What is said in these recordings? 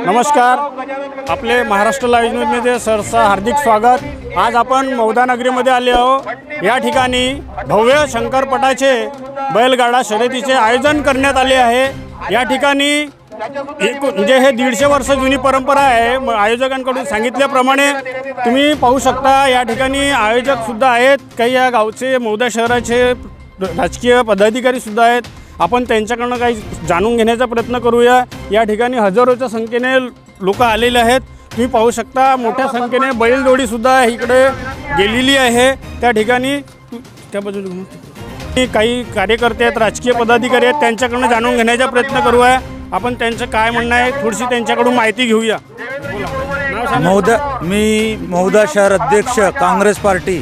नमस्कार, आपले महाराष्ट्र लाईव्ह न्यूजमध्ये सरसा हार्दिक स्वागत। आज आपण मौदा नगरीमध्ये आले आहोत। या ठिकाणी भव्य शंकरपटाचे बैलगाडा शर्यतीचे आयोजन करण्यात आले आहे। या ठिकाणी म्हणजे हे 150 वर्ष जुनी परंपरा आहे। आयोजकांकडून सांगितल्याप्रमाणे तुम्ही पाहू शकता या ठिकाणी आयोजक सुद्धा आहेत, काही या गावचे मौदा शहराचे राजकीय पदाधिकारी सुद्धा आहेत। आपण त्यांच्याकडून काही जाणून घेण्याचा प्रयत्न करूया। या ठिकाणी हजारोच्या संख्येने लोक आलेले आहेत। तुम्ही पाहू शकता मोठ्या संख्येने बैलजोडी सुद्धा इकडे गेलेली आहे। त्या ठिकाणी त्या बाजूला काही कार्यकर्ते आहेत, राजकीय पदाधिकारी आहेत, त्यांच्याकडून जाणून घेण्याचा प्रयत्न करूया। आपण त्यांचं काय म्हणणं आहे थोडीशी त्यांच्याकडून माहिती घेऊया। मी मौदा शहर अध्यक्ष काँग्रेस पार्टी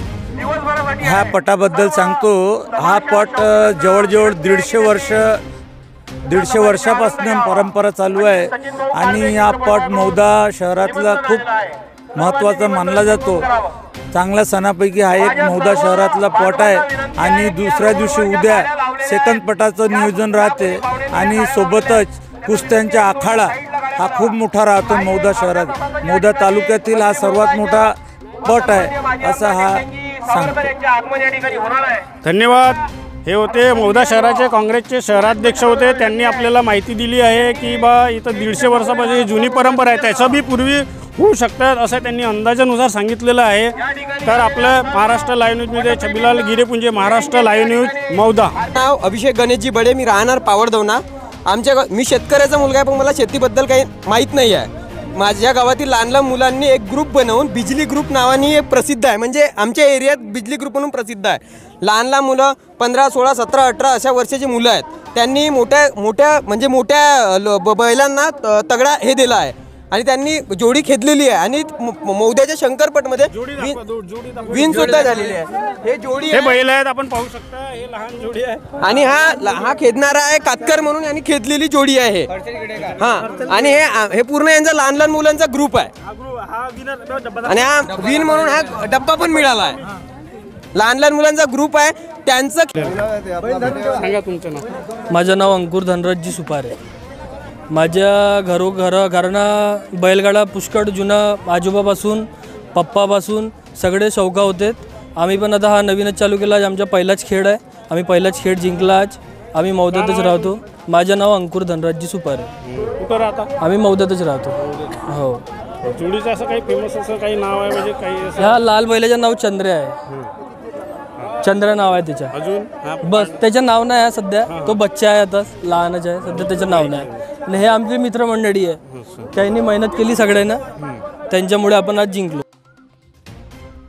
ह्या पटाबद्दल सांगतो। हा पट जवळजवळ 150 वर्षापासून परंपरा चालू आहे आणि हा पट मौदा शहरातला खूप महत्त्वाचा मानला जातो। चांगल्या सणापैकी हा एक मौदा शहरातला पट आहे आणि दुसऱ्या दिवशी उद्या सेकंड पटाचं नियोजन राहते आणि सोबतच कुस्त्यांचा आखाडा हा खूप मोठा राहतो। मौदा शहरात मौदा तालुक्यातील हा सर्वात मोठा पट आहे असा हा सांगतो। धन्यवाद। हे होते मौदा शहराचे काँग्रेसचे शहराध्यक्ष होते। त्यांनी आपल्याला माहिती दिली आहे की बा इथं 150 वर्षापासून ही जुनी परंपरा आहे, त्याचं बी पूर्वी होऊ शकतात असं त्यांनी अंदाजानुसार सांगितलेलं आहे। तर आपलं महाराष्ट्र लाईव्ह न्यूजमध्ये छबिलाल गिरेपुंजे, महाराष्ट्र लाईव्ह न्यूज मौदा। नाव अभिषेक गणेशजी बडे, मी राहणार पावडदवना। मी शेतकऱ्याचा मुलगा आहे, पण मला शेतीबद्दल काही माहीत नाही आहे। माझ्या गावातील लहान लहान मुलांनी एक ग्रुप बनवून बिजली ग्रुप नावाने एक प्रसिद्ध आहे, म्हणजे आमच्या एरियात बिजली ग्रुप म्हणून प्रसिद्ध आहे। लहान लहान मुलं 15, 16, 17, 18 अशा वर्षाची मुलं आहेत। त्यांनी मोठ्या बैलांना तगडा हे दिला आहे आणि त्यांनी जोडी खेदलेली आहे आणि मौद्याच्या शंकरपटमध्ये विन सुद्धा झालेली आहे। हे जोडी हे बैल आहेत, आपण पाहू शकता हे लहान जोडी आहे आणि हा खेदणारा आहे कातकर म्हणून, यांनी खेदलेली जोडी आहे। आणि हे पूर्ण यांचा लहान लहान मुलांचा ग्रुप आहे आणि हा विन म्हणून हा डब्बा पण मिळाला आहे। लहान लहान मुलांचा ग्रुप आहे त्यांचं। सांगा तुमचं नाव। माझं नाव अंकुर धनराजजी सुपारे। माझ्या घरानं बैलगाडा पुष्कळ जुना आजोबापासून पप्पापासून सगळे शौका होते। आम्ही पण आता हा नवीनच चालू केला, आज आमचा पहिलाच खेळ आहे। आम्ही पहिलाच खेळ जिंकला। आज आम्ही मौदातच राहतो। माझं नाव अंकुर धनराजजी सुपारे। कुठं राहता? आम्ही मौदातच राहतो। हो। जोडीचं असं काही फेमस असं काही नाव आहे म्हणजे काही? ह्या लाल बैलाचं नाव चंद्र आहे। चंद्र नाव आहे त्याच्या। अजून बस त्याचं नाव नाही आहे सध्या, तो बच्चा आहे, आता लहानच आहे सध्या, त्याचं नाव नाही। आणि हे आमची मित्रमंडळी आहे, त्यांनी मेहनत केली सगळ्यांना, त्यांच्यामुळे आपण आज जिंकलो।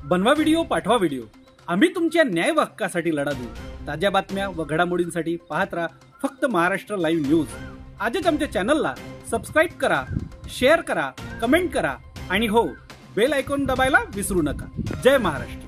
बनवा व्हिडिओ, पाठवा व्हिडिओ, आम्ही तुमच्या न्याय व हक्कासाठी लढा देऊ। ताज्या बातम्या व घडामोडींसाठी पाहत राहा फक्त महाराष्ट्र लाईव्ह न्यूज। आजच आमच्या चॅनलला सबस्क्राईब करा, शेअर करा, कमेंट करा आणि हो, बेल आयकॉन दबायला विसरू नका। जय महाराष्ट्र।